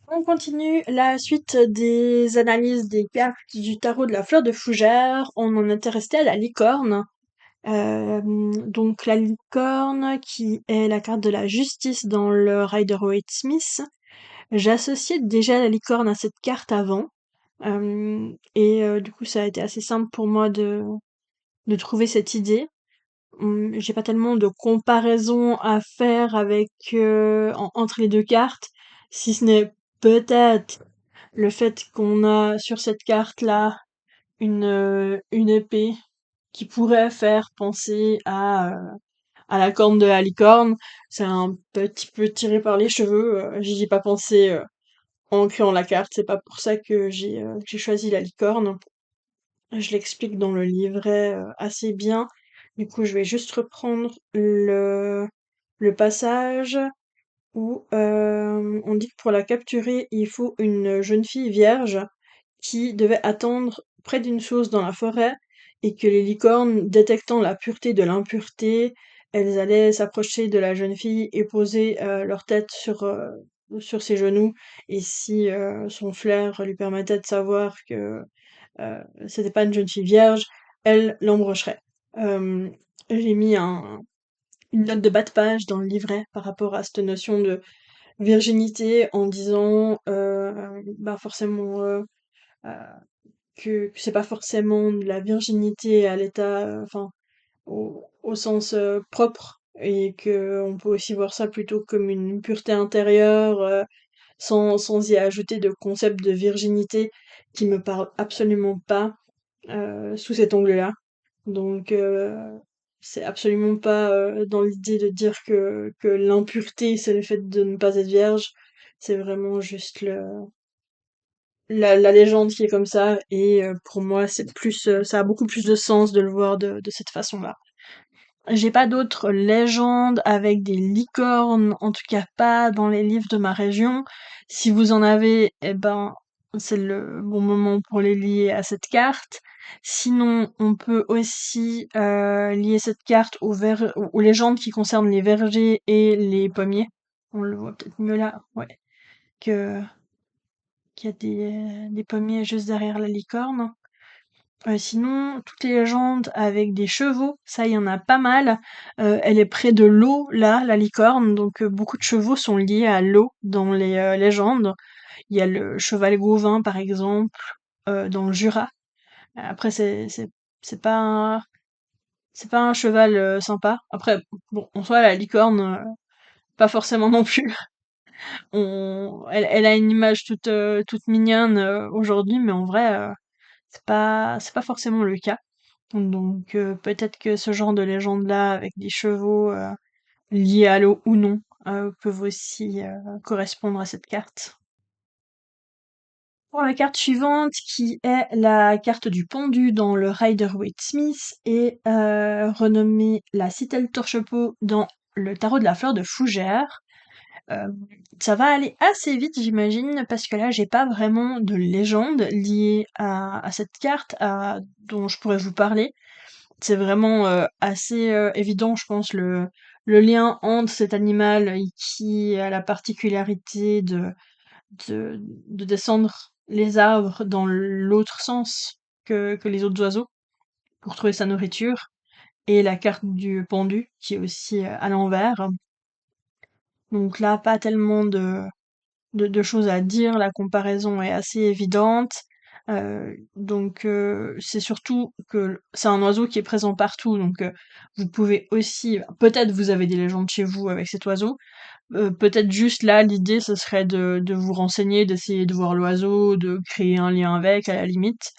On continue la suite des analyses des cartes du tarot de la fleur de fougère. On en était resté à la licorne. Donc la licorne qui est la carte de la justice dans le Rider-Waite-Smith. J'associais déjà la licorne à cette carte avant. Du coup ça a été assez simple pour moi de trouver cette idée. J'ai pas tellement de comparaison à faire avec entre les deux cartes, si ce n'est peut-être le fait qu'on a sur cette carte-là une épée qui pourrait faire penser à la corne de la licorne. C'est un petit peu tiré par les cheveux. J'y ai pas pensé en créant la carte. C'est pas pour ça que j'ai choisi la licorne. Je l'explique dans le livret assez bien. Du coup, je vais juste reprendre le passage où on dit que pour la capturer, il faut une jeune fille vierge qui devait attendre près d'une source dans la forêt et que les licornes, détectant la pureté de l'impureté, elles allaient s'approcher de la jeune fille et poser leur tête sur ses genoux. Et si son flair lui permettait de savoir que c'était pas une jeune fille vierge, elle l'embrocherait. Euh, j'ai mis une note de bas de page dans le livret par rapport à cette notion de virginité en disant bah forcément euh, que c'est pas forcément de la virginité à l'état enfin au sens propre et que on peut aussi voir ça plutôt comme une pureté intérieure sans y ajouter de concept de virginité qui me parle absolument pas sous cet angle-là. Donc c'est absolument pas dans l'idée de dire que l'impureté c'est le fait de ne pas être vierge, c'est vraiment juste la légende qui est comme ça et pour moi c'est plus ça a beaucoup plus de sens de le voir de cette façon-là. J'ai pas d'autres légendes avec des licornes, en tout cas pas dans les livres de ma région. Si vous en avez, eh ben, c'est le bon moment pour les lier à cette carte. Sinon, on peut aussi lier cette carte aux légendes qui concernent les vergers et les pommiers. On le voit peut-être mieux là, ouais, que qu'il y a des pommiers juste derrière la licorne. Sinon, toutes les légendes avec des chevaux, ça, il y en a pas mal. Elle est près de l'eau, là, la licorne, donc beaucoup de chevaux sont liés à l'eau dans les légendes. Il y a le cheval Gauvin, par exemple, dans le Jura. Après, c'est pas c'est pas un cheval sympa. Après, bon, en soi, la licorne, pas forcément non plus. Elle a une image toute mignonne aujourd'hui, mais en vrai, c'est pas forcément le cas. Donc peut-être que ce genre de légende-là, avec des chevaux liés à l'eau ou non, peuvent aussi correspondre à cette carte. Pour la carte suivante, qui est la carte du pendu dans le Rider-Waite-Smith et renommée la Citelle Torchepeau dans le tarot de la fleur de fougère. Euh, Ça va aller assez vite, j'imagine, parce que là, j'ai pas vraiment de légende liée à cette carte dont je pourrais vous parler. C'est vraiment assez évident, je pense, le lien entre cet animal qui a la particularité de descendre les arbres dans l'autre sens que les autres oiseaux pour trouver sa nourriture, et la carte du pendu qui est aussi à l'envers. Donc là, pas tellement de choses à dire, la comparaison est assez évidente. C'est surtout que c'est un oiseau qui est présent partout, donc vous pouvez aussi, peut-être vous avez des légendes chez vous avec cet oiseau, peut-être juste là l'idée ce serait de vous renseigner, d'essayer de voir l'oiseau, de créer un lien avec à la limite,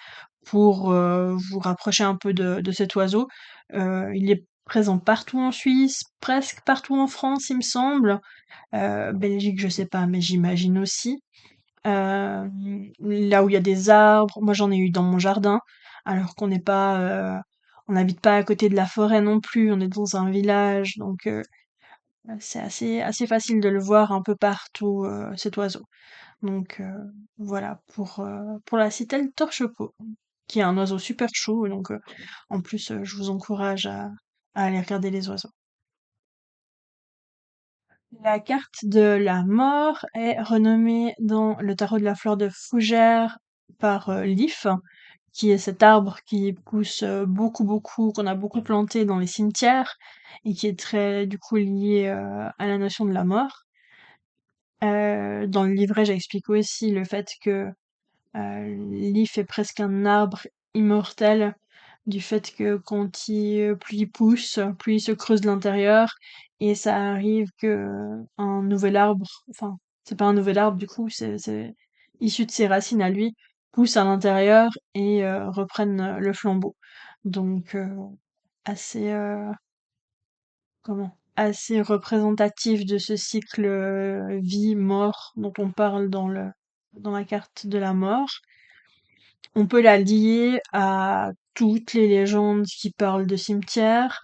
pour vous rapprocher un peu de cet oiseau. Il est présent partout en Suisse, presque partout en France il me semble. Belgique, je sais pas, mais j'imagine aussi. Là où il y a des arbres, moi j'en ai eu dans mon jardin, alors qu'on n'est pas, on n'habite pas à côté de la forêt non plus, on est dans un village, donc c'est assez facile de le voir un peu partout, cet oiseau. Donc voilà pour la citelle torche-peau, qui est un oiseau super chou, donc en plus je vous encourage à aller regarder les oiseaux. La carte de la mort est renommée dans le tarot de la fleur de fougère par l'if, qui est cet arbre qui pousse beaucoup, beaucoup, qu'on a beaucoup planté dans les cimetières et qui est très, du coup, lié à la notion de la mort. Dans le livret, j'explique aussi le fait que l'if est presque un arbre immortel, du fait que quand plus il pousse, plus il se creuse de l'intérieur, et ça arrive que un nouvel arbre, enfin, c'est pas un nouvel arbre du coup, c'est issu de ses racines à lui, pousse à l'intérieur et reprenne le flambeau. Donc assez assez représentatif de ce cycle vie-mort dont on parle dans la carte de la mort. On peut la lier à toutes les légendes qui parlent de cimetières.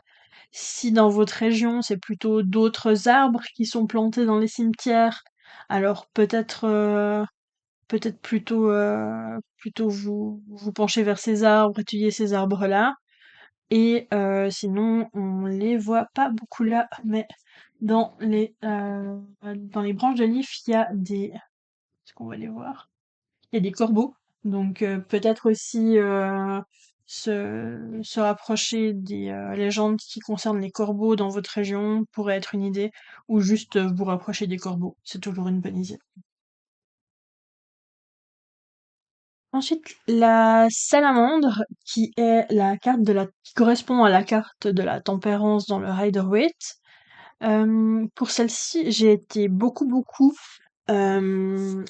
Si dans votre région, c'est plutôt d'autres arbres qui sont plantés dans les cimetières, alors peut-être plutôt vous penchez vers ces arbres, étudier ces arbres-là. Et sinon, on les voit pas beaucoup là, mais dans les branches de l'if, il y a des... Est-ce qu'on va les voir? Il y a des corbeaux, donc peut-être aussi se rapprocher des légendes qui concernent les corbeaux dans votre région pourrait être une idée, ou juste vous rapprocher des corbeaux, c'est toujours une bonne idée. Ensuite, la salamandre, qui correspond à la carte de la tempérance dans le Rider-Waite. Pour celle-ci, j'ai été beaucoup euh,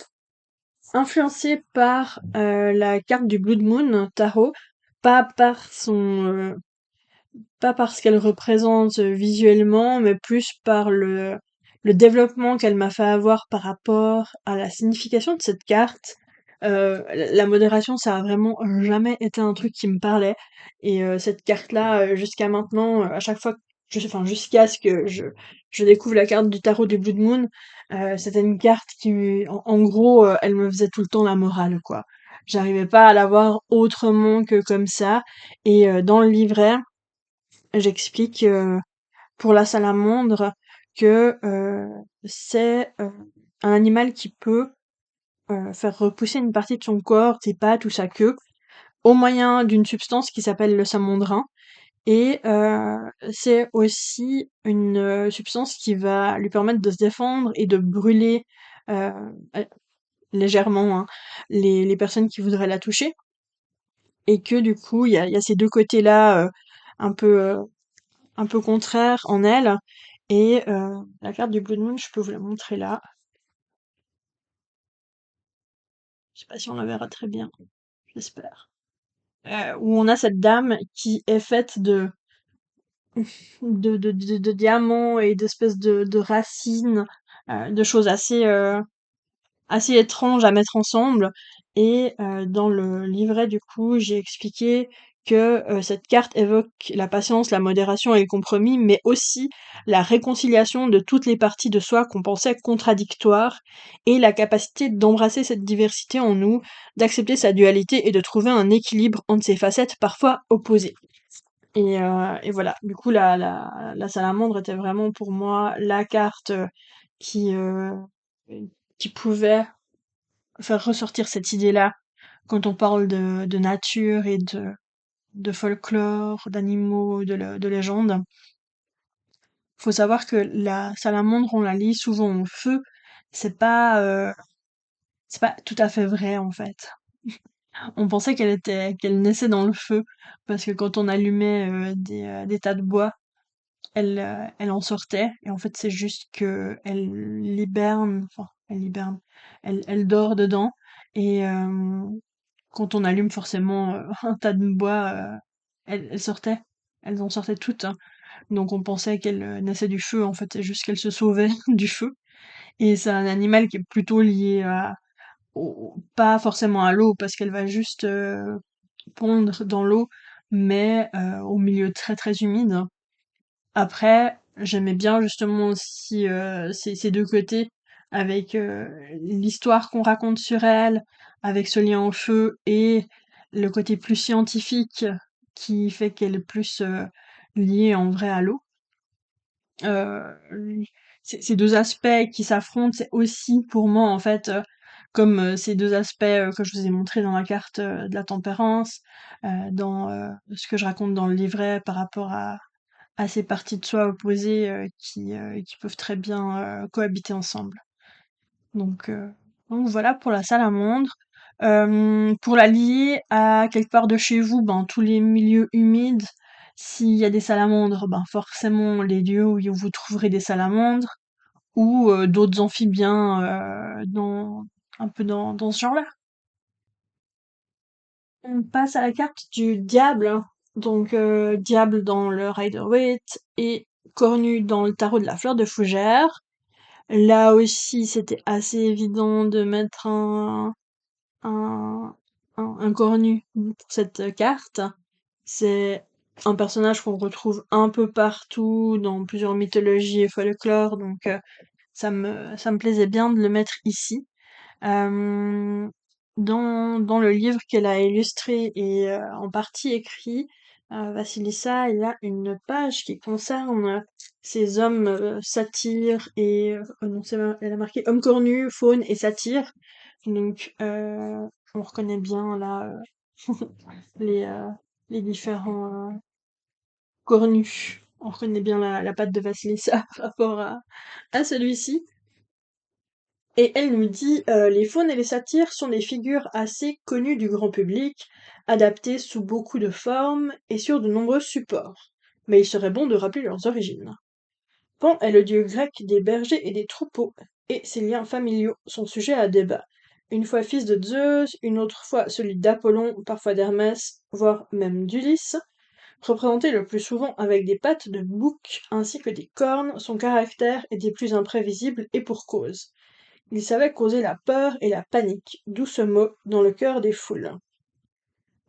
influencée par la carte du Blood Moon Tarot, pas par pas par ce qu'elle représente visuellement, mais plus par le développement qu'elle m'a fait avoir par rapport à la signification de cette carte. La modération, ça a vraiment jamais été un truc qui me parlait. Et cette carte-là, jusqu'à maintenant, à chaque fois, enfin jusqu'à ce que je découvre la carte du tarot du Blood Moon, c'était une carte qui, en gros, elle me faisait tout le temps la morale, quoi. J'arrivais pas à la voir autrement que comme ça. Et dans le livret, j'explique pour la salamandre que c'est un animal qui peut faire repousser une partie de son corps, ses pattes ou sa queue, au moyen d'une substance qui s'appelle le samondrin. Et c'est aussi une substance qui va lui permettre de se défendre et de brûler euh, euh, légèrement hein, les personnes qui voudraient la toucher. Et que du coup, il y a ces deux côtés-là un peu un peu contraire en elle. Et la carte du Blood Moon, je peux vous la montrer là. Je sais pas si on la verra très bien, j'espère. Où on a cette dame qui est faite de diamants et d'espèces de racines, de choses assez étranges à mettre ensemble. Et dans le livret, du coup, j'ai expliqué que cette carte évoque la patience, la modération et le compromis, mais aussi la réconciliation de toutes les parties de soi qu'on pensait contradictoires et la capacité d'embrasser cette diversité en nous, d'accepter sa dualité et de trouver un équilibre entre ses facettes parfois opposées. Et voilà, du coup, la salamandre était vraiment pour moi la carte qui, euh, qui pouvait faire ressortir cette idée-là quand on parle de nature et de folklore, d'animaux, de légendes. Faut savoir que la salamandre, on la lit souvent au feu. C'est pas, euh, c'est pas tout à fait vrai en fait. On pensait qu'elle naissait dans le feu parce que quand on allumait des tas de bois, elle en sortait. Et en fait, c'est juste que elle hiberne, elle dort dedans. Et quand on allume forcément un tas de bois, elles sortaient. Elles en sortaient toutes, hein. Donc on pensait qu'elles naissaient du feu, en fait, c'est juste qu'elles se sauvaient du feu. Et c'est un animal qui est plutôt lié pas forcément à l'eau, parce qu'elle va juste pondre dans l'eau, mais au milieu très très humide. Après, j'aimais bien justement aussi ces deux côtés, avec l'histoire qu'on raconte sur elle, avec ce lien au feu et le côté plus scientifique qui fait qu'elle est plus liée en vrai à l'eau. Euh, ces deux aspects qui s'affrontent, c'est aussi pour moi en fait comme ces deux aspects que je vous ai montrés dans la carte de la tempérance, dans ce que je raconte dans le livret par rapport à ces parties de soi opposées qui peuvent très bien cohabiter ensemble. Donc, euh, donc voilà pour la salamandre. Pour la lier à quelque part de chez vous, ben, tous les milieux humides, s'il y a des salamandres, ben, forcément les lieux où vous trouverez des salamandres ou d'autres amphibiens un peu dans ce genre-là. On passe à la carte du diable. Donc, diable dans le Rider-Waite et cornu dans le tarot de la fleur de fougère. Là aussi, c'était assez évident de mettre un, un cornu pour cette carte. C'est un personnage qu'on retrouve un peu partout dans plusieurs mythologies et folklore, donc ça me plaisait bien de le mettre ici. Euh, dans le livre qu'elle a illustré et en partie écrit, Vassilissa, il y a une page qui concerne ces hommes satyres et non, elle a marqué hommes cornus, faune et satyre. Donc on reconnaît bien là les euh, les différents cornus. On reconnaît bien la patte de Vassilissa par rapport à celui-ci. Et elle nous dit les faunes et les satyres sont des figures assez connues du grand public, adaptées sous beaucoup de formes et sur de nombreux supports. Mais il serait bon de rappeler leurs origines. Pan est le dieu grec des bergers et des troupeaux, et ses liens familiaux sont sujets à débat. Une fois fils de Zeus, une autre fois celui d'Apollon, parfois d'Hermès, voire même d'Ulysse, représenté le plus souvent avec des pattes de bouc ainsi que des cornes, son caractère est des plus imprévisibles et pour cause. Il savait causer la peur et la panique, d'où ce mot, dans le cœur des foules.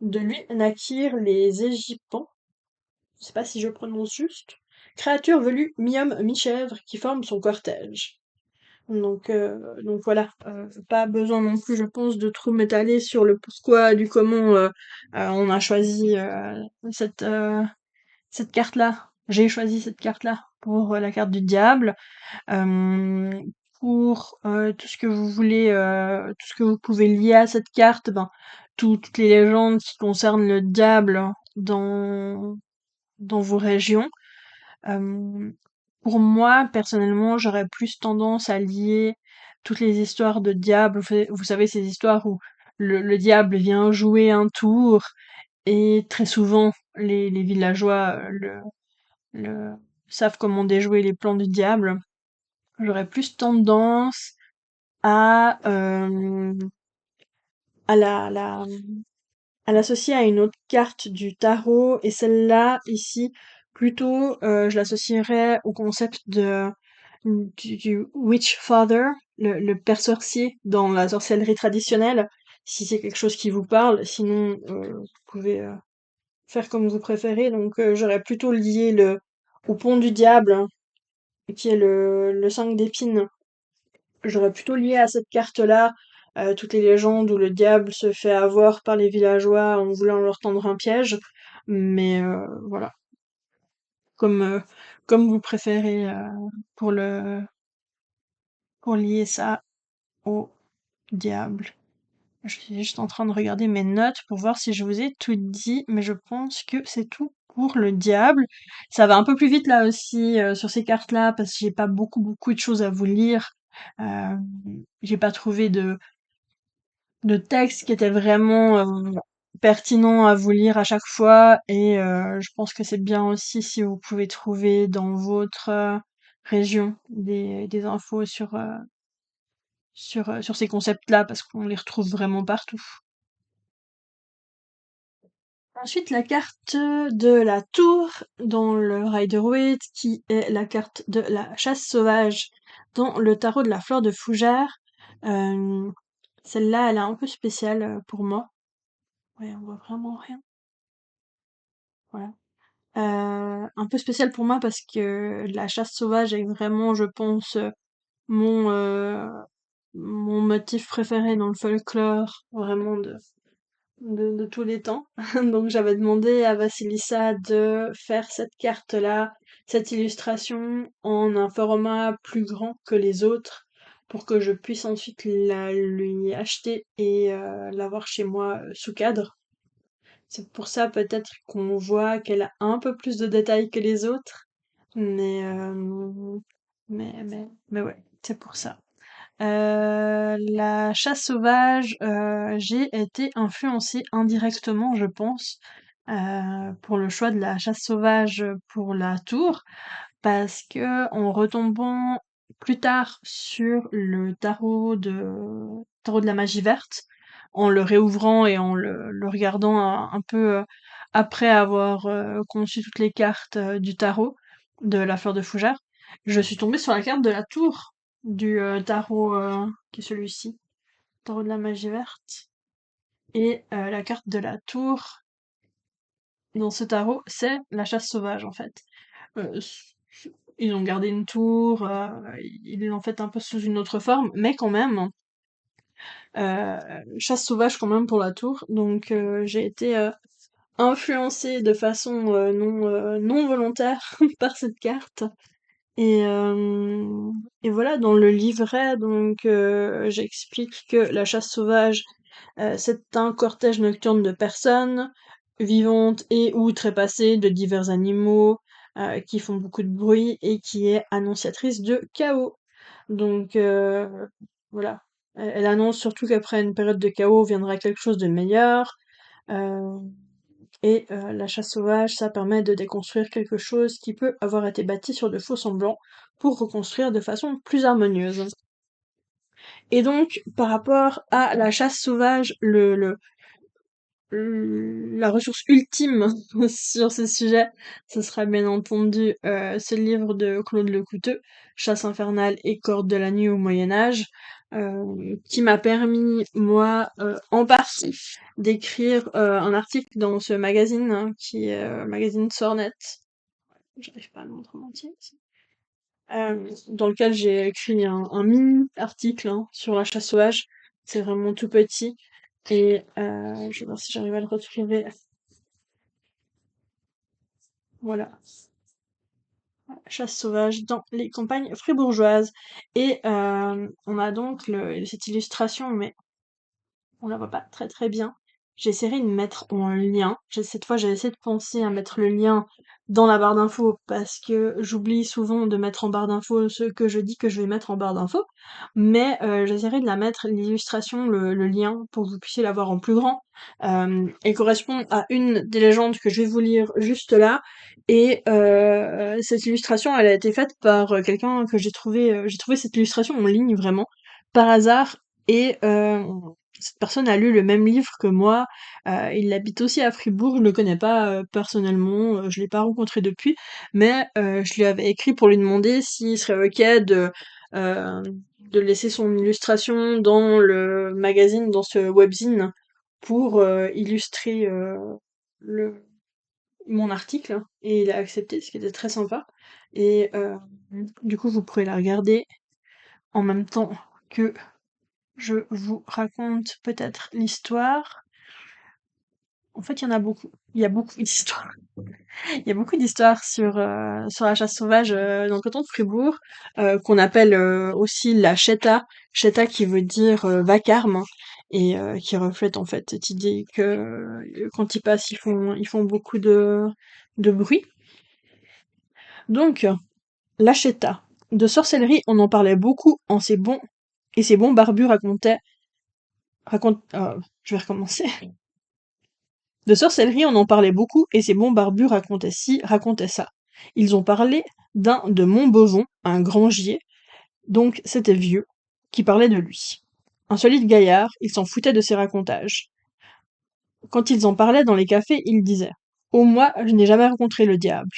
De lui naquirent les Égypans, je sais pas si je prononce juste, créatures velues mi-homme mi-chèvre qui forment son cortège. Donc voilà, pas besoin non plus, je pense, de trop m'étaler sur le pourquoi du comment on a choisi cette, euh, cette carte-là. J'ai choisi cette carte-là pour la carte du diable. Hem, pour, tout ce que vous voulez, tout ce que vous pouvez lier à cette carte, ben, toutes les légendes qui concernent le diable dans vos régions. Hem, pour moi, personnellement, j'aurais plus tendance à lier toutes les histoires de diable. Vous savez, ces histoires où le diable vient jouer un tour et très souvent les villageois, le savent comment déjouer les plans du diable. J'aurais plus tendance à, à à l'associer à une autre carte du tarot, et celle-là, ici, plutôt, je l'associerais au concept du Witch Father, le père sorcier dans la sorcellerie traditionnelle, si c'est quelque chose qui vous parle. Sinon, vous pouvez faire comme vous préférez. Donc, j'aurais plutôt lié au pont du diable, hein, qui est le 5 d'épines. J'aurais plutôt lié à cette carte-là toutes les légendes où le diable se fait avoir par les villageois en voulant leur tendre un piège. Mais voilà, comme, comme vous préférez pour pour lier ça au diable. Je suis juste en train de regarder mes notes pour voir si je vous ai tout dit, mais je pense que c'est tout pour le diable. Ça va un peu plus vite là aussi sur ces cartes-là parce que j'ai pas beaucoup de choses à vous lire. Euh, j'ai pas trouvé de texte qui était vraiment pertinent à vous lire à chaque fois, et je pense que c'est bien aussi si vous pouvez trouver dans votre région des infos sur ces concepts-là parce qu'on les retrouve vraiment partout. Ensuite, la carte de la tour dans le Rider-Waite, qui est la carte de la chasse sauvage dans le tarot de la fleur de fougère. Euh, Celle-là, elle est un peu spéciale pour moi. Ouais, on voit vraiment rien. Voilà. Un peu spéciale pour moi parce que la chasse sauvage est vraiment, je pense, mon, euh, mon motif préféré dans le folklore, vraiment de tous les temps. Donc j'avais demandé à Vassilissa de faire cette carte-là cette illustration en un format plus grand que les autres pour que je puisse ensuite la lui acheter et l'avoir chez moi sous cadre. C'est pour ça peut-être qu'on voit qu'elle a un peu plus de détails que les autres, mais mais ouais, c'est pour ça. La chasse sauvage, j'ai été influencée indirectement, je pense, pour le choix de la chasse sauvage pour la tour, parce que en retombant plus tard sur le tarot de la magie verte, en le réouvrant et en le regardant un peu après avoir conçu toutes les cartes du tarot de la fleur de fougère, je suis tombée sur la carte de la tour du tarot qui est celui-ci, tarot de la magie verte. Et la carte de la tour dans ce tarot, c'est la chasse sauvage en fait. Euh, Ils ont gardé une tour, ils l'ont fait un peu sous une autre forme, mais quand même, euh, chasse sauvage quand même pour la tour. Donc j'ai été influencée de façon non volontaire par cette carte. Et, euh, et voilà, dans le livret, donc j'explique que la chasse sauvage, c'est un cortège nocturne de personnes vivantes et ou trépassées de divers animaux qui font beaucoup de bruit et qui est annonciatrice de chaos. Donc voilà, elle annonce surtout qu'après une période de chaos viendra quelque chose de meilleur. euh, la chasse sauvage, ça permet de déconstruire quelque chose qui peut avoir été bâti sur de faux semblants pour reconstruire de façon plus harmonieuse. Et donc, par rapport à la chasse sauvage, la ressource ultime sur ce sujet, ce sera bien entendu ce livre de Claude Lecouteux, Chasse infernale et Corde de la nuit au Moyen-Âge, qui m'a permis, moi, en partie, d'écrire un article dans ce magazine, hein, qui est magazine Sornet. J'arrive pas à le montrer en entier ici. Dans lequel j'ai écrit un mini article hein, sur la chasse sauvage. C'est vraiment tout petit. Et je vais voir si j'arrive à le retrouver. Voilà, chasse sauvage dans les campagnes fribourgeoises. Et on a donc cette illustration, mais on la voit pas très très bien. J'essaierai de mettre en lien. Cette fois, j'ai essayé de penser à mettre le lien dans la barre d'infos parce que j'oublie souvent de mettre en barre d'infos ce que je dis que je vais mettre en barre d'infos. Mais j'essaierai de la mettre, l'illustration, le lien, pour que vous puissiez la voir en plus grand. Elle correspond à une des légendes que je vais vous lire juste là. Et cette illustration, elle a été faite par quelqu'un que j'ai trouvé cette illustration en ligne vraiment, par hasard. Et cette personne a lu le même livre que moi, il habite aussi à Fribourg, je le connais pas personnellement, je l'ai pas rencontré depuis, mais je lui avais écrit pour lui demander s'il serait ok euh, de laisser son illustration dans le magazine, dans ce webzine, pour illustrer le, mon article, et il a accepté, ce qui était très sympa. Et du coup, vous pourrez la regarder en même temps que je vous raconte peut-être l'histoire. En fait, il y en a beaucoup. Il y a beaucoup d'histoires. Il y a beaucoup d'histoires sur la chasse sauvage dans le canton de Fribourg, qu'on appelle aussi la Cheta. Cheta qui veut dire vacarme, hein, et qui reflète en fait cette idée que quand ils passent, ils font beaucoup de bruit. Donc, la Cheta. De sorcellerie, on en parlait beaucoup en ces bons, et ces bons barbus je vais recommencer. De sorcellerie, on en parlait beaucoup, et ces bons barbus racontaient ci, racontaient ça. Ils ont parlé d'un de Montbovon, un grangier, donc c'était vieux, qui parlait de lui. Un solide gaillard, il s'en foutait de ses racontages. Quand ils en parlaient dans les cafés, il disait « Oh moi, je n'ai jamais rencontré le diable. »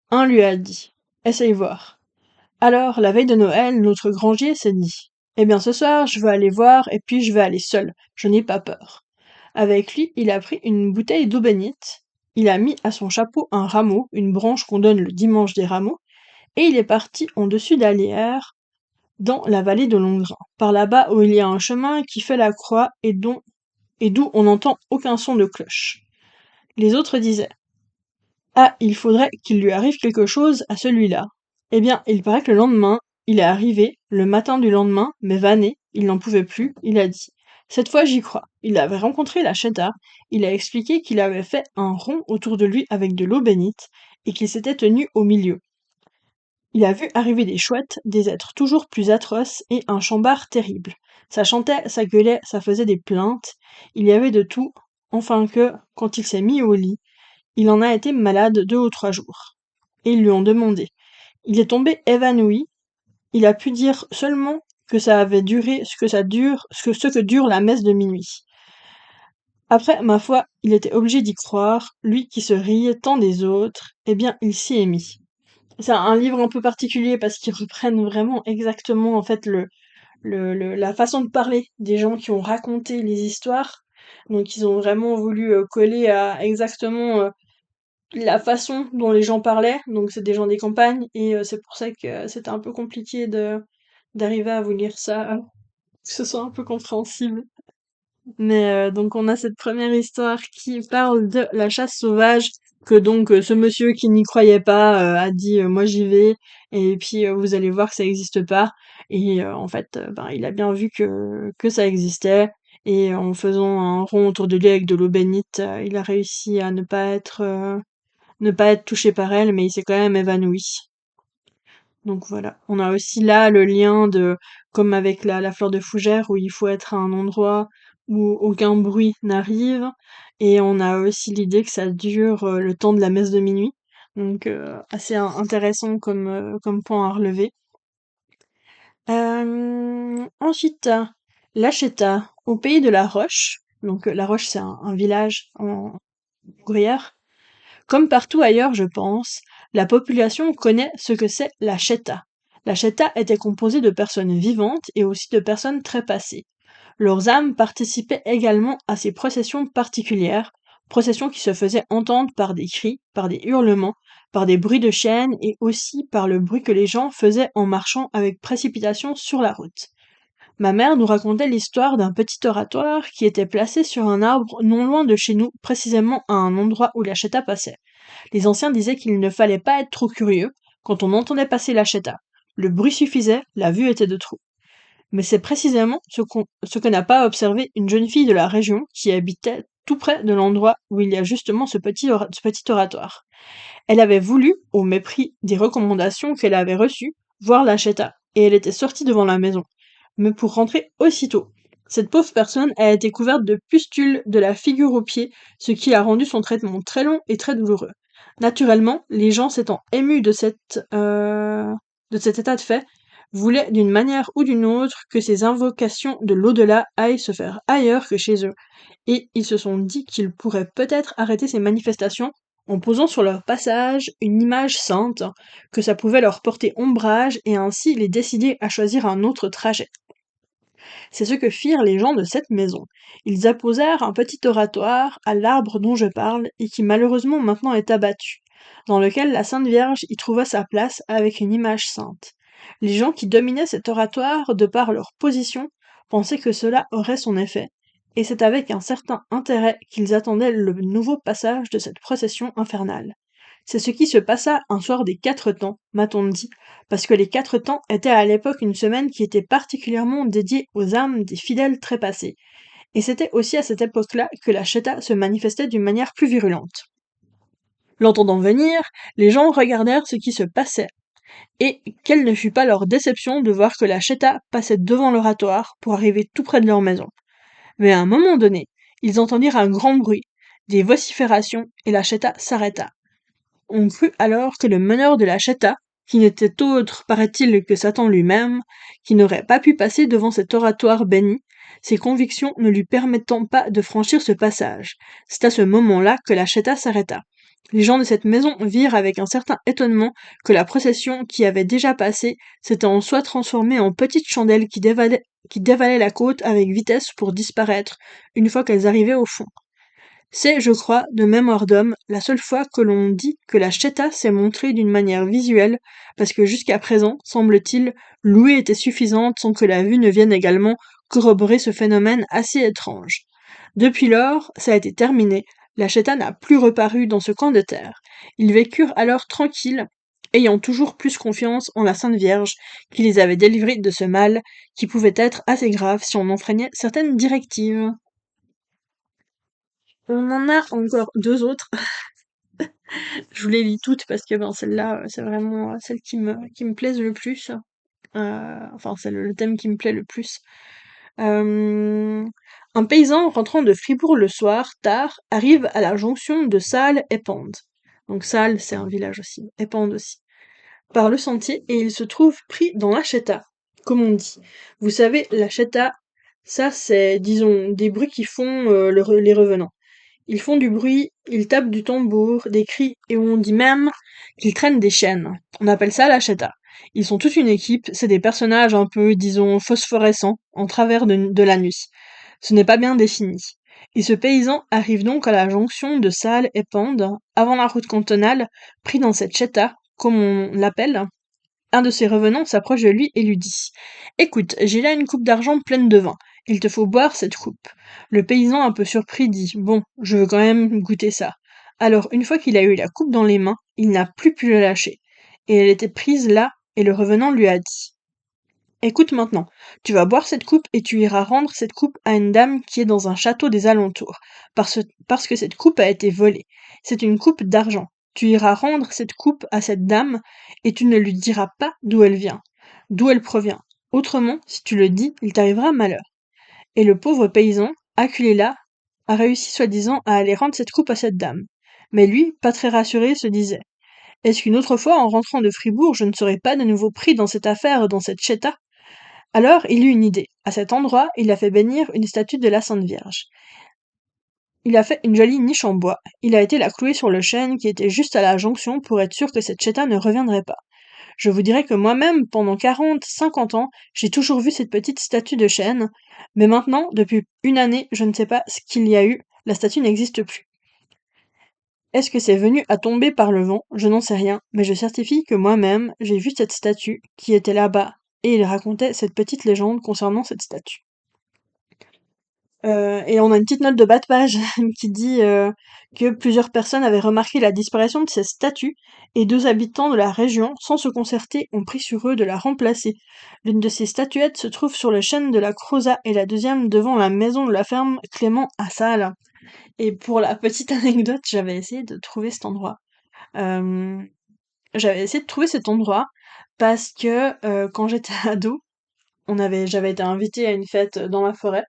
Un lui a dit « Essaye voir. » Alors, la veille de Noël, notre grangier s'est dit « Eh bien ce soir, je veux aller voir, et puis je vais aller seul, je n'ai pas peur. » Avec lui, il a pris une bouteille d'eau bénite, il a mis à son chapeau un rameau, une branche qu'on donne le dimanche des rameaux, et il est parti en dessus d'Alière, dans la vallée de Longrin, par là-bas où il y a un chemin qui fait la croix et d'où on n'entend aucun son de cloche. Les autres disaient Ah, il faudrait qu'il lui arrive quelque chose à celui-là. Eh bien, il paraît que le lendemain, il est arrivé, le matin du lendemain, mais vanné, il n'en pouvait plus, il a dit. Cette fois, j'y crois. Il avait rencontré la Cheta, il a expliqué qu'il avait fait un rond autour de lui avec de l'eau bénite, et qu'il s'était tenu au milieu. Il a vu arriver des chouettes, des êtres toujours plus atroces, et un chambard terrible. Ça chantait, ça gueulait, ça faisait des plaintes, il y avait de tout, enfin que, quand il s'est mis au lit, il en a été malade 2 ou 3 jours. Et ils lui ont demandé. Il est tombé évanoui, il a pu dire seulement que ça avait duré ce que dure la messe de minuit. Après, ma foi, il était obligé d'y croire, lui qui se riait tant des autres, eh bien, il s'y est mis. C'est un livre un peu particulier parce qu'ils reprennent vraiment exactement, en fait, la façon de parler des gens qui ont raconté les histoires. Donc, ils ont vraiment voulu coller à exactement la façon dont les gens parlaient, donc c'est des gens des campagnes, et c'est pour ça que c'était un peu compliqué d'arriver à vous lire ça, que ce soit un peu compréhensible. Mais donc on a cette première histoire qui parle de la chasse sauvage, que donc ce monsieur qui n'y croyait pas a dit moi j'y vais, et puis vous allez voir que ça n'existe pas. Et en fait, ben, il a bien vu que ça existait, et en faisant un rond autour de lui avec de l'eau bénite, il a réussi à ne pas être touché par elle, mais il s'est quand même évanoui. Donc voilà. On a aussi là le lien de, comme avec la fleur de fougère, où il faut être à un endroit où aucun bruit n'arrive. Et on a aussi l'idée que ça dure le temps de la messe de minuit. Donc assez intéressant comme point à relever. Ensuite, Lacheta, au pays de la Roche. Donc la Roche, c'est un village en Gruyère. Comme partout ailleurs, je pense, la population connaît ce que c'est la Cheta. La Cheta était composée de personnes vivantes et aussi de personnes trépassées. Leurs âmes participaient également à ces processions particulières, processions qui se faisaient entendre par des cris, par des hurlements, par des bruits de chaînes et aussi par le bruit que les gens faisaient en marchant avec précipitation sur la route. Ma mère nous racontait l'histoire d'un petit oratoire qui était placé sur un arbre non loin de chez nous, précisément à un endroit où la Cheta passait. Les anciens disaient qu'il ne fallait pas être trop curieux quand on entendait passer la Cheta. Le bruit suffisait, la vue était de trop. Mais c'est précisément ce que n'a pas observé une jeune fille de la région qui habitait tout près de l'endroit où il y a justement ce petit oratoire. Elle avait voulu, au mépris des recommandations qu'elle avait reçues, voir la Cheta, et elle était sortie devant la maison, mais pour rentrer aussitôt. Cette pauvre personne a été couverte de pustules de la figure aux pieds, ce qui a rendu son traitement très long et très douloureux. Naturellement, les gens s'étant émus de cet état de fait, voulaient d'une manière ou d'une autre que ces invocations de l'au-delà aillent se faire ailleurs que chez eux, et ils se sont dit qu'ils pourraient peut-être arrêter ces manifestations en posant sur leur passage une image sainte, que ça pouvait leur porter ombrage et ainsi les décider à choisir un autre trajet. C'est ce que firent les gens de cette maison. Ils apposèrent un petit oratoire à l'arbre dont je parle et qui malheureusement maintenant est abattu, dans lequel la Sainte Vierge y trouva sa place avec une image sainte. Les gens qui dominaient cet oratoire, de par leur position, pensaient que cela aurait son effet, et c'est avec un certain intérêt qu'ils attendaient le nouveau passage de cette procession infernale. C'est ce qui se passa un soir des 4 temps, m'a-t-on dit, parce que les 4 temps étaient à l'époque une semaine qui était particulièrement dédiée aux âmes des fidèles trépassés, et c'était aussi à cette époque-là que la Cheta se manifestait d'une manière plus virulente. L'entendant venir, les gens regardèrent ce qui se passait, et quelle ne fut pas leur déception de voir que la Cheta passait devant l'oratoire pour arriver tout près de leur maison. Mais à un moment donné, ils entendirent un grand bruit, des vociférations, et la Cheta s'arrêta. On crut alors que le meneur de la Cheta, qui n'était autre, paraît-il, que Satan lui-même, qui n'aurait pas pu passer devant cet oratoire béni, ses convictions ne lui permettant pas de franchir ce passage. C'est à ce moment-là que la Cheta s'arrêta. Les gens de cette maison virent avec un certain étonnement que la procession qui avait déjà passé s'était en soi transformée en petites chandelles qui dévalaient la côte avec vitesse pour disparaître une fois qu'elles arrivaient au fond. C'est, je crois, de mémoire d'homme, la seule fois que l'on dit que la Cheta s'est montrée d'une manière visuelle, parce que jusqu'à présent, semble-t-il, l'ouïe était suffisante sans que la vue ne vienne également corroborer ce phénomène assez étrange. Depuis lors, ça a été terminé, la Cheta n'a plus reparu dans ce camp de terre, Ils vécurent alors tranquilles, ayant toujours plus confiance en la Sainte Vierge, qui les avait délivrés de ce mal, qui pouvait être assez grave si on enfreignait certaines directives. On en a encore deux autres. Je vous les lis toutes parce que ben, celle-là, c'est vraiment celle qui me plaise le plus. Enfin, c'est le thème qui me plaît le plus. Un paysan rentrant de Fribourg le soir, tard, arrive à la jonction de Salles et Pende. Donc Salles, c'est un village aussi, et Pende aussi. Par le sentier, et il se trouve pris dans la cheta, comme on dit. Vous savez, la cheta, ça c'est, disons, des bruits qui font les revenants. Ils font du bruit, ils tapent du tambour, des cris, et on dit même qu'ils traînent des chaînes. On appelle ça la cheta. Ils sont toute une équipe, c'est des personnages un peu, disons, phosphorescents, en travers de la nuit. Ce n'est pas bien défini. Et ce paysan arrive donc à la jonction de Salles et Pende, avant la route cantonale, pris dans cette cheta, comme on l'appelle. Un de ses revenants s'approche de lui et lui dit: «Écoute, j'ai là une coupe d'argent pleine de vin. Il te faut boire cette coupe.» Le paysan, un peu surpris, dit: «Bon, je veux quand même goûter ça.» Alors, une fois qu'il a eu la coupe dans les mains, il n'a plus pu la lâcher. Et elle était prise là, et le revenant lui a dit: «Écoute maintenant, tu vas boire cette coupe et tu iras rendre cette coupe à une dame qui est dans un château des alentours, parce que cette coupe a été volée. C'est une coupe d'argent. Tu iras rendre cette coupe à cette dame et tu ne lui diras pas d'où elle vient, d'où elle provient. Autrement, si tu le dis, il t'arrivera malheur.» Et le pauvre paysan, acculé là, a réussi soi-disant à aller rendre cette coupe à cette dame. Mais lui, pas très rassuré, se disait: «Est-ce qu'une autre fois, en rentrant de Fribourg, je ne serai pas de nouveau pris dans cette affaire, dans cette cheta?» Alors il eut une idée. À cet endroit, il a fait bénir une statue de la Sainte Vierge. Il a fait une jolie niche en bois. Il a été la clouer sur le chêne qui était juste à la jonction pour être sûr que cette cheta ne reviendrait pas. Je vous dirais que moi-même, pendant 40, 50 ans, j'ai toujours vu cette petite statue de chêne, mais maintenant, depuis une année, je ne sais pas ce qu'il y a eu, la statue n'existe plus. Est-ce que c'est venu à tomber par le vent? Je n'en sais rien, mais je certifie que moi-même, j'ai vu cette statue qui était là-bas, et il racontait cette petite légende concernant cette statue. Et on a une petite note de bas de page qui dit que plusieurs personnes avaient remarqué la disparition de ces statues et deux habitants de la région, sans se concerter, ont pris sur eux de la remplacer. L'une de ces statuettes se trouve sur le chêne de la Crozat et la deuxième devant la maison de la ferme Clément à Salles. Et pour la petite anecdote, j'avais essayé de trouver cet endroit. Euh, J'avais essayé de trouver cet endroit parce que quand j'étais ado, j'avais été invitée à une fête dans la forêt.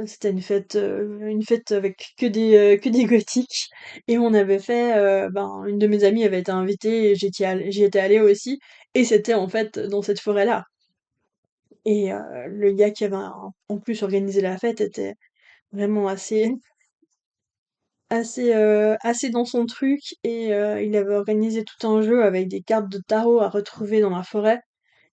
C'était une fête avec que des gothiques et on avait fait, ben, une de mes amies avait été invitée et j'y étais allée aussi et c'était en fait dans cette forêt-là et le gars qui avait en plus organisé la fête était vraiment assez dans son truc et il avait organisé tout un jeu avec des cartes de tarot à retrouver dans la forêt.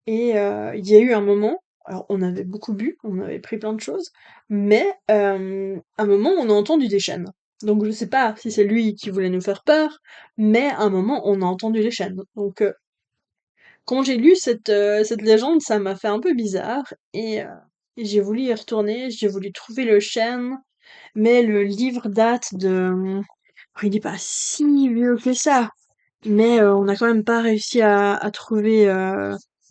Et il y a eu un moment, alors on avait beaucoup bu, on avait pris plein de choses, mais un moment on a entendu des chaînes. Donc je sais pas si c'est lui qui voulait nous faire peur, mais à un moment on a entendu les chaînes. Donc quand j'ai lu cette légende, ça m'a fait un peu bizarre et j'ai voulu y retourner, j'ai voulu trouver le chêne, mais le livre date de... Il est pas si vieux que ça, mais on n'a quand même pas réussi à trouver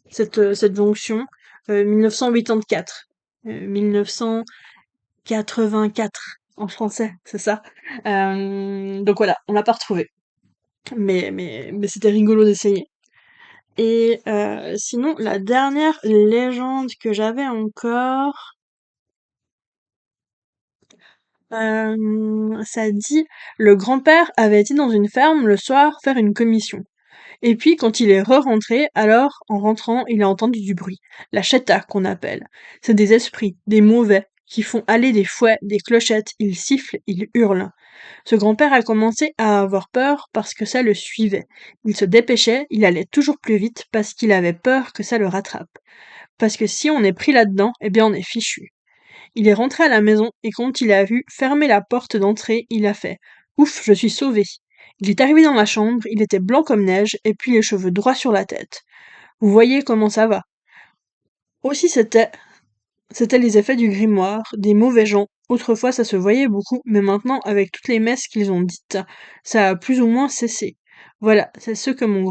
cette jonction. 1984. 1984 en français, c'est ça. Donc voilà, on l'a pas retrouvé. Mais c'était rigolo d'essayer. Et sinon, la dernière légende que j'avais encore, ça dit, le grand-père avait été dans une ferme le soir faire une commission. Et puis, quand il est re-rentré, alors, en rentrant, il a entendu du bruit. La cheta, qu'on appelle. C'est des esprits, des mauvais, qui font aller des fouets, des clochettes, ils sifflent, ils hurlent. Ce grand-père a commencé à avoir peur parce que ça le suivait. Il se dépêchait, il allait toujours plus vite parce qu'il avait peur que ça le rattrape. Parce que si on est pris là-dedans, eh bien on est fichu. Il est rentré à la maison et quand il a vu fermer la porte d'entrée, il a fait: «Ouf, je suis sauvé.» Il est arrivé dans la chambre, il était blanc comme neige et puis les cheveux droits sur la tête. Vous voyez comment ça va. Aussi c'était C'étaient les effets du grimoire, des mauvais gens. Autrefois ça se voyait beaucoup, mais maintenant, avec toutes les messes qu'ils ont dites, ça a plus ou moins cessé. Voilà, c'est ce que mon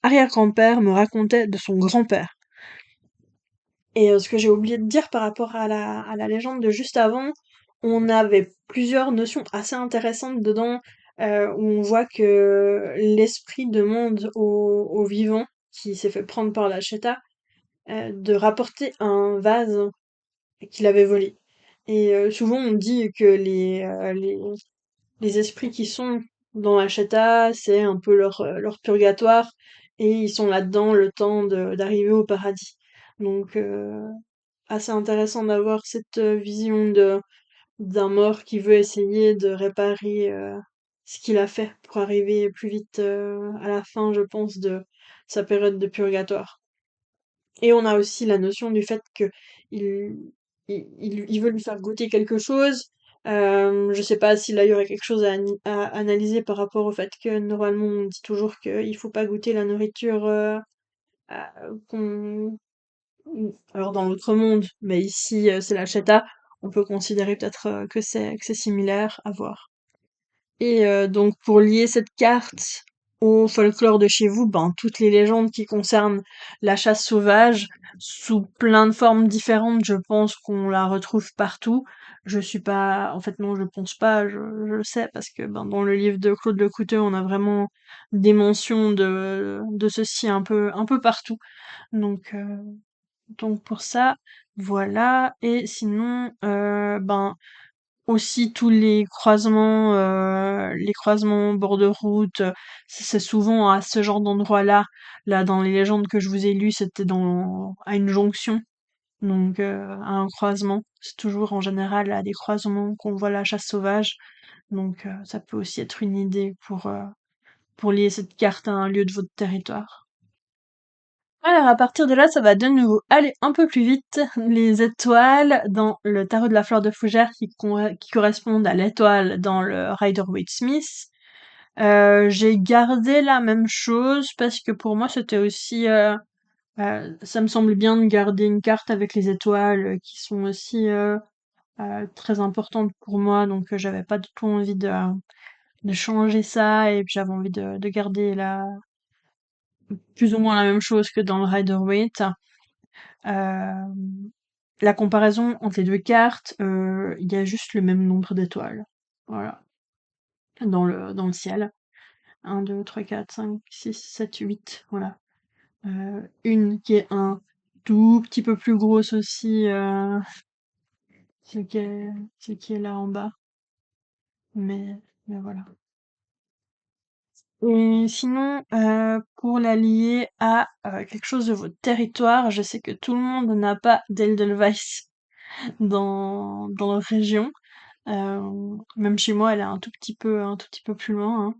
arrière-grand-père me racontait de son grand-père. Et ce que j'ai oublié de dire par rapport à la légende de juste avant, on avait plusieurs notions assez intéressantes dedans, où on voit que l'esprit demande au vivant, qui s'est fait prendre par la Cheta, de rapporter un vase qu'il avait volé. Et souvent on dit que les esprits qui sont dans la Cheta, c'est un peu leur purgatoire, et ils sont là-dedans le temps d'arriver au paradis. Donc assez intéressant d'avoir cette vision d'un mort qui veut essayer de réparer ce qu'il a fait pour arriver plus vite à la fin, je pense, de sa période de purgatoire. Et on a aussi la notion du fait que il, il veut lui faire goûter quelque chose. Je sais pas si là il y aurait quelque chose à analyser par rapport au fait que normalement on dit toujours qu'il faut pas goûter la nourriture qu'on alors dans l'autre monde, mais ici c'est la Cheta, on peut considérer peut-être que c'est similaire, à voir. Et donc pour lier cette carte au folklore de chez vous, ben toutes les légendes qui concernent la chasse sauvage, sous plein de formes différentes, je pense qu'on la retrouve partout. Je suis pas, en fait non, je pense pas, je le sais parce que ben dans le livre de Claude Lecouteux, on a vraiment des mentions de ceci un peu partout. Donc euh, donc pour ça, voilà. Et sinon, ben aussi tous les croisements en bord de route, c'est souvent à ce genre d'endroit-là. Là, dans les légendes que je vous ai lues, c'était dans à une jonction, donc à un croisement. C'est toujours en général à des croisements qu'on voit la chasse sauvage, donc ça peut aussi être une idée pour lier cette carte à un lieu de votre territoire. Alors, à partir de là, ça va de nouveau aller un peu plus vite. Les étoiles dans le tarot de la fleur de fougère qui correspondent à l'étoile dans le Rider-Waite-Smith. J'ai gardé la même chose parce que pour moi, c'était aussi... ça me semble bien de garder une carte avec les étoiles qui sont aussi très importantes pour moi. Donc, j'avais pas du tout envie de changer ça. Et puis, j'avais envie de garder plus ou moins la même chose que dans le Rider-Waite. Euh, la comparaison entre les deux cartes, il y a juste le même nombre d'étoiles. Voilà. Dans le ciel. 1, 2, 3, 4, 5, 6, 7, 8. Voilà. Une qui est un tout petit peu plus grosse aussi, ce qui est, ce qui est là en bas. Mais, mais voilà. Et sinon, pour la lier à quelque chose de votre territoire, je sais que tout le monde n'a pas d'Edelweiss dans leur région. Même chez moi, elle est un tout petit peu plus loin,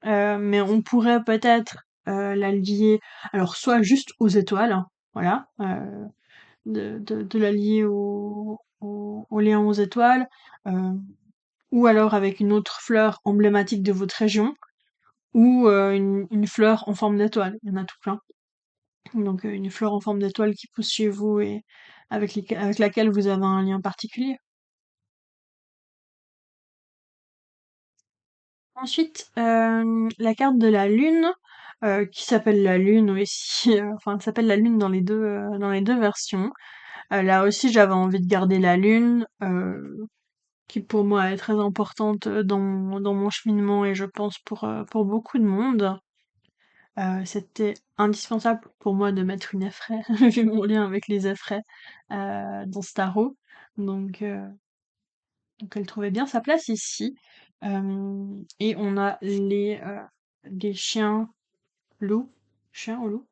hein. Mais on pourrait peut-être la lier, alors soit juste aux étoiles, hein, voilà, de la lier au lien aux étoiles, euh, ou alors avec une autre fleur emblématique de votre région, ou une fleur en forme d'étoile. Il y en a tout plein. Donc une fleur en forme d'étoile qui pousse chez vous et avec laquelle vous avez un lien particulier. Ensuite, la carte de la lune, qui s'appelle la lune aussi, enfin, elle s'appelle la lune dans les 2 versions. Là aussi, j'avais envie de garder la lune, qui pour moi est très importante, dans mon cheminement et je pense pour beaucoup de monde. C'était indispensable pour moi de mettre une effraie, vu mon lien avec les effraies, dans ce tarot. Donc heu donc elle trouvait bien sa place ici. Et on a des loups, chiens ou loups,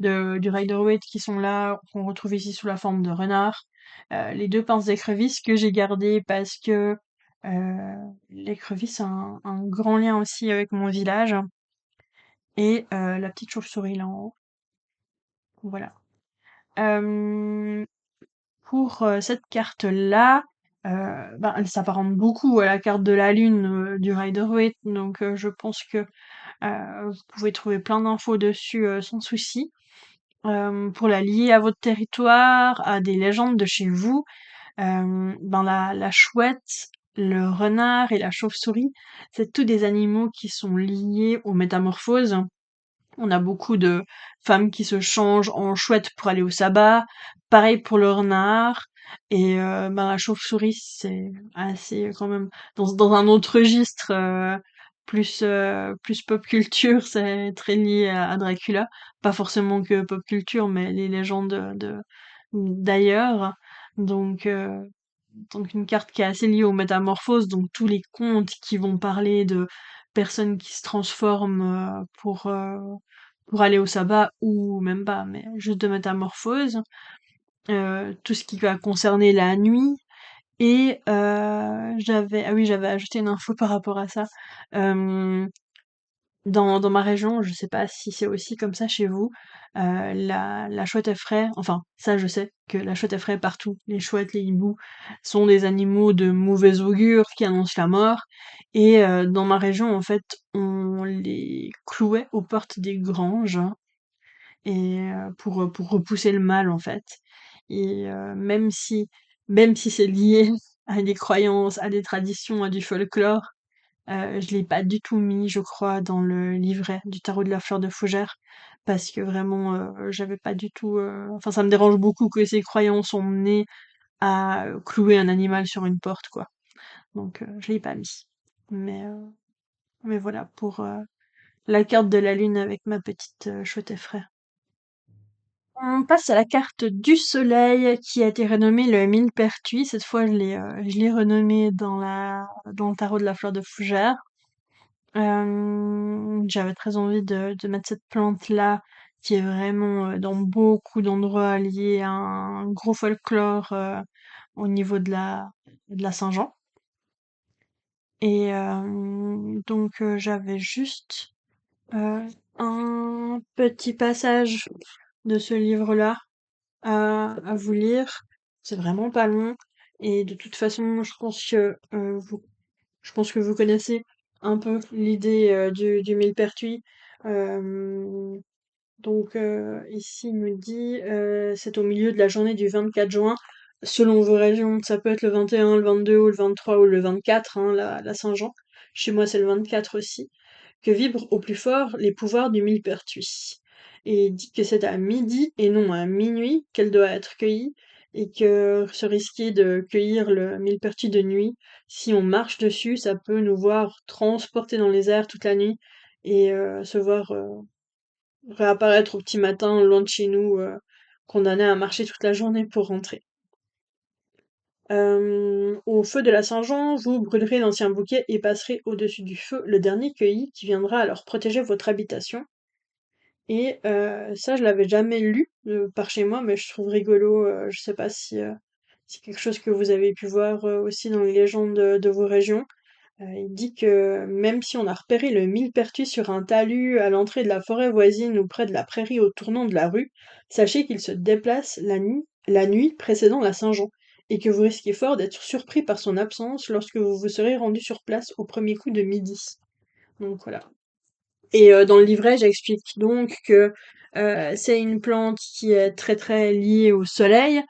du Rider-Waite qui sont là, qu'on retrouve ici sous la forme de renard. Les deux pinces d'écrevisse que j'ai gardées parce que l'écrevisse a un grand lien aussi avec mon village. Et la petite chauve-souris là en haut. Voilà. Euh, pour cette carte-là, ben, elle s'apparente beaucoup à la carte de la lune du Rider-Waite, donc je pense que vous pouvez trouver plein d'infos dessus sans souci. pour la lier à votre territoire, à des légendes de chez vous. Ben la chouette, le renard et la chauve-souris, c'est tous des animaux qui sont liés aux métamorphoses. On a beaucoup de femmes qui se changent en chouette pour aller au sabbat. Pareil pour le renard. Et ben, la chauve-souris, c'est assez quand même dans un autre registre, plus pop culture, c'est très lié à Dracula. Pas forcément que pop culture, mais les légendes d'ailleurs. Donc, euh, donc une carte qui est assez liée aux métamorphoses, donc tous les contes qui vont parler de personnes qui se transforment pour aller au sabbat ou même pas, mais juste de métamorphose. Tout ce qui va concerner la nuit. Et j'avais ajouté une info par rapport à ça. Euh, dans ma région, je sais pas si c'est aussi comme ça chez vous, la chouette effraie, enfin ça je sais que la chouette effraie partout. Les chouettes, les hiboux sont des animaux de mauvais augure qui annoncent la mort. Et dans ma région, en fait, on les clouait aux portes des granges et pour repousser le mal en fait. Et même si c'est lié à des croyances, à des traditions, à du folklore, je l'ai pas du tout mis, je crois, dans le livret du tarot de la fleur de fougère parce que vraiment, j'avais pas du tout, enfin ça me dérange beaucoup que ces croyances ont mené à, clouer un animal sur une porte, quoi. Donc je l'ai pas mis. Mais voilà pour, la carte de la lune avec ma petite, chouette effraie. On passe à la carte du soleil qui a été renommée le millepertuis. Cette fois, je l'ai renommée dans le tarot de la fleur de fougère. J'avais très envie de mettre cette plante-là qui est vraiment dans beaucoup d'endroits liés à un gros folklore au niveau de la Saint-Jean. Et donc j'avais juste euh, un petit passage de ce livre-là à vous lire. C'est vraiment pas long. Et de toute façon, je pense que vous connaissez un peu l'idée du millepertuis. Euh, donc ici, il me dit, c'est au milieu de la journée du 24 juin. Selon vos régions, ça peut être le 21, le 22 ou le 23 ou le 24, hein, la Saint-Jean. Chez moi, c'est le 24 aussi que vibrent au plus fort les pouvoirs du millepertuis. Et il dit que c'est à midi et non à minuit qu'elle doit être cueillie, et que se risquer de cueillir le millepertuis de nuit, si on marche dessus, ça peut nous voir transporter dans les airs toute la nuit et se voir réapparaître au petit matin loin de chez nous, condamnés à marcher toute la journée pour rentrer. Au feu de la Saint-Jean, vous brûlerez l'ancien bouquet et passerez au-dessus du feu le dernier cueilli qui viendra alors protéger votre habitation. Et ça, je l'avais jamais lu par chez moi, mais je trouve rigolo. Je sais pas si c'est quelque chose que vous avez pu voir aussi dans les légendes de vos régions. Il dit que même si on a repéré le millepertuis sur un talus à l'entrée de la forêt voisine ou près de la prairie au tournant de la rue, sachez qu'il se déplace la nuit précédant la Saint-Jean, et que vous risquez fort d'être surpris par son absence lorsque vous vous serez rendu sur place au premier coup de midi. Donc voilà. Et dans le livret, j'explique donc que c'est une plante qui est très très liée au soleil,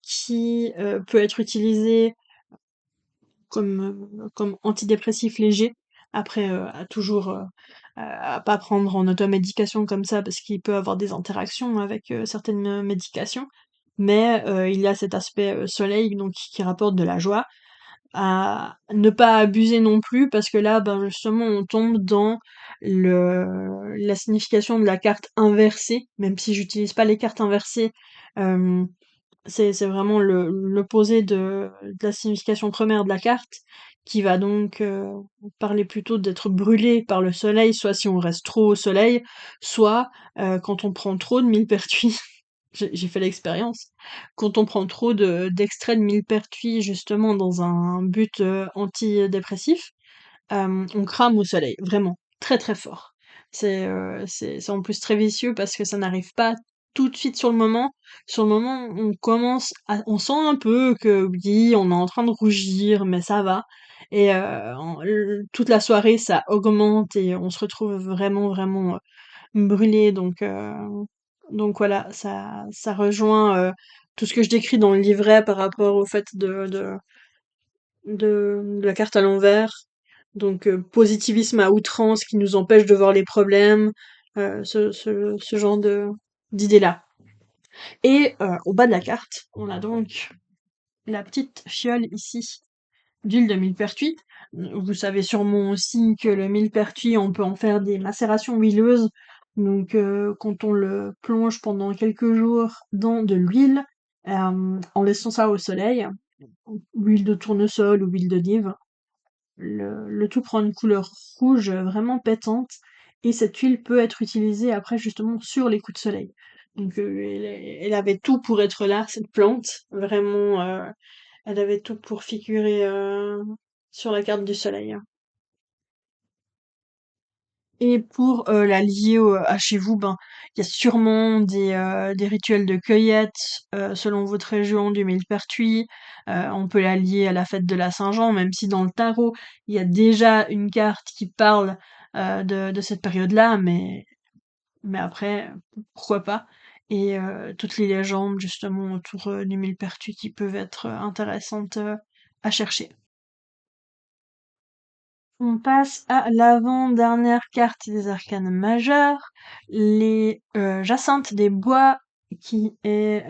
qui peut être utilisée comme antidépressif léger. Après, à pas prendre en automédication comme ça parce qu'il peut avoir des interactions avec certaines médications. Mais il y a cet aspect soleil donc qui rapporte de la joie, à ne pas abuser non plus parce que là, ben justement, on tombe dans la signification de la carte inversée, même si j'utilise pas les cartes inversées. euh, c'est vraiment l'opposé de la signification première de la carte, qui va donc parler plutôt d'être brûlé par le soleil, soit si on reste trop au soleil, soit quand on prend trop de millepertuis. J'ai fait l'expérience. Quand on prend trop d'extraits de millepertuis, justement, dans un but antidépressif, on crame au soleil, vraiment, très très fort. C'est en plus très vicieux parce que ça n'arrive pas tout de suite sur le moment. Sur le moment, on sent un peu que oui, on est en train de rougir, mais ça va. Et toute la soirée, ça augmente et on se retrouve vraiment vraiment brûlé. Donc Donc voilà, ça rejoint tout ce que je décris dans le livret par rapport au fait de la carte à l'envers. Donc positivisme à outrance qui nous empêche de voir les problèmes, ce genre de d'idées-là. Et au bas de la carte, on a donc la petite fiole ici d'huile de millepertuis. Vous savez sûrement aussi que le millepertuis, on peut en faire des macérations huileuses. Donc, quand on le plonge pendant quelques jours dans de l'huile, en laissant ça au soleil, l'huile de tournesol ou l'huile d'olive, le tout prend une couleur rouge vraiment pétante et cette huile peut être utilisée après justement sur les coups de soleil. Donc, elle avait tout pour être là, cette plante, vraiment. Elle avait tout pour figurer sur la carte du soleil, hein. Et pour la lier à chez vous, ben, il y a sûrement des rituels de cueillette selon votre région du millepertuis. On peut la lier à la fête de la Saint-Jean, même si dans le tarot, il y a déjà une carte qui parle de cette période-là, mais après, pourquoi pas? Et toutes les légendes justement autour du millepertuis qui peuvent être intéressantes à chercher. On passe à l'avant-dernière carte des arcanes majeures, les Jacinthes des bois, qui est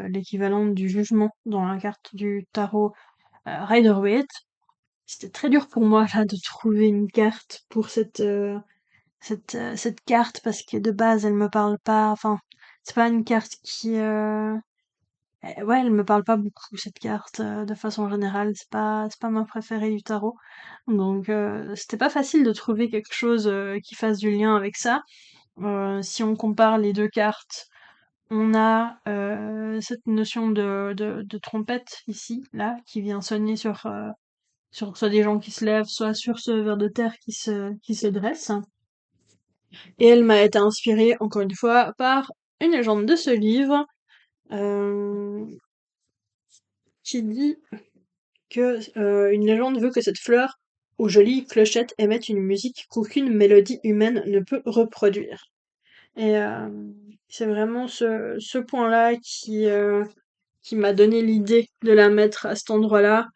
l'équivalent du jugement dans la carte du tarot Rider-Waite. C'était très dur pour moi là de trouver une carte pour cette carte parce que de base elle me parle pas. Enfin, c'est pas une carte ouais, elle me parle pas beaucoup cette carte de façon générale, c'est pas ma préférée du tarot. Donc c'était pas facile de trouver quelque chose qui fasse du lien avec ça. Si on compare les deux cartes, on a cette notion de trompette ici, là, qui vient sonner sur soit des gens qui se lèvent, soit sur ce ver de terre qui se dresse. Et elle m'a été inspirée, encore une fois, par une légende de ce livre euh, qui dit que une légende veut que cette fleur aux jolies clochettes émette une musique qu'aucune mélodie humaine ne peut reproduire. Et c'est vraiment ce point-là qui m'a donné l'idée de la mettre à cet endroit-là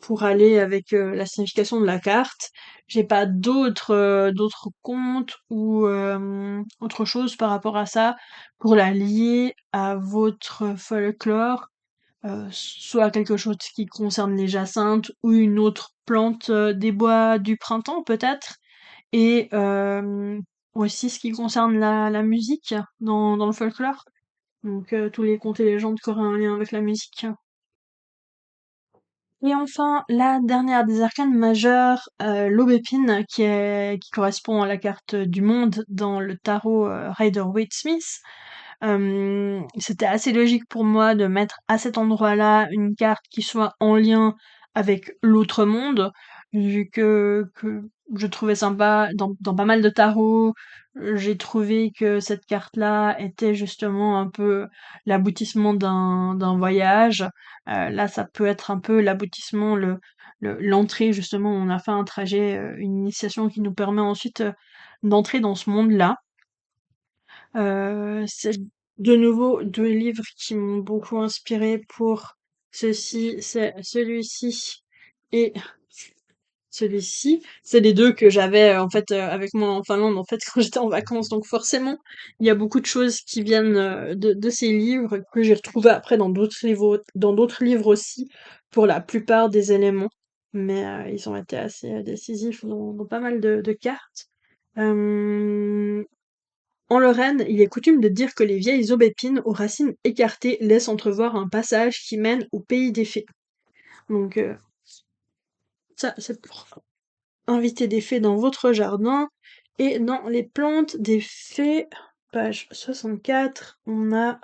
pour aller avec la signification de la carte. J'ai pas d'autres contes ou autre chose par rapport à ça pour la lier à votre folklore, soit quelque chose qui concerne les jacinthes ou une autre plante des bois du printemps peut-être, et aussi ce qui concerne la musique dans le folklore. Donc tous les contes et légendes qui auraient un lien avec la musique. Et enfin, la dernière des arcanes majeures, l'aubépine, qui correspond à la carte du monde dans le tarot Rider-Waite-Smith. C'était assez logique pour moi de mettre à cet endroit-là une carte qui soit en lien avec l'autre monde, vu que je trouvais sympa dans pas mal de tarots, j'ai trouvé que cette carte-là était justement un peu l'aboutissement d'un voyage. Là, ça peut être un peu l'aboutissement, l'entrée justement, on a fait un trajet, une initiation qui nous permet ensuite d'entrer dans ce monde-là. C'est de nouveau deux livres qui m'ont beaucoup inspiré pour ceci, c'est celui-ci et celui-ci. C'est les deux que j'avais en fait avec moi en Finlande en fait quand j'étais en vacances. Donc forcément, il y a beaucoup de choses qui viennent de ces livres que j'ai retrouvés après dans d'autres livres aussi pour la plupart des éléments. Mais ils ont été assez décisifs dans pas mal de cartes. Euh, En Lorraine, il est coutume de dire que les vieilles aubépines aux racines écartées laissent entrevoir un passage qui mène au pays des fées. Donc ça, c'est pour inviter des fées dans votre jardin. Et dans les plantes des fées, page 64, on a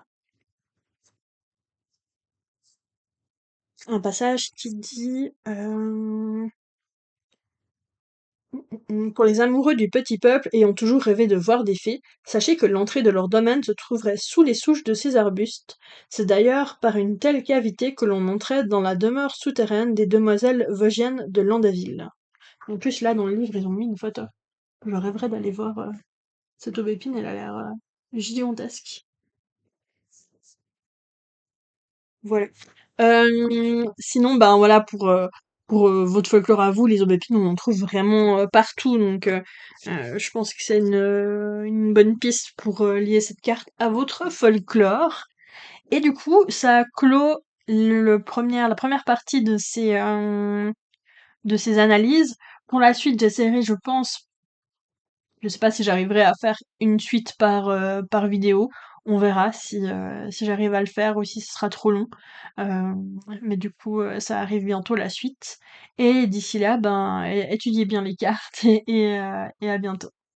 un passage qui dit pour les amoureux du petit peuple ayant toujours rêvé de voir des fées, sachez que l'entrée de leur domaine se trouverait sous les souches de ces arbustes. C'est d'ailleurs par une telle cavité que l'on entrait dans la demeure souterraine des demoiselles vosgiennes de Landaville. En plus, là, dans le livre, ils ont mis une photo. Je rêverais d'aller voir cette aubépine, elle a l'air Gigantesque. Voilà. Sinon, ben voilà, pour votre folklore à vous, les aubépines, on en trouve vraiment partout. Donc, je pense que c'est une bonne piste pour lier cette carte à votre folklore. Et du coup, ça clôt la première partie de ces analyses. Pour la suite, j'essaierai, je pense, je sais pas si j'arriverai à faire une suite par vidéo. On verra si j'arrive à le faire ou si ce sera trop long. Euh, mais du coup, ça arrive bientôt la suite. Et d'ici là, ben, étudiez bien les cartes et à bientôt.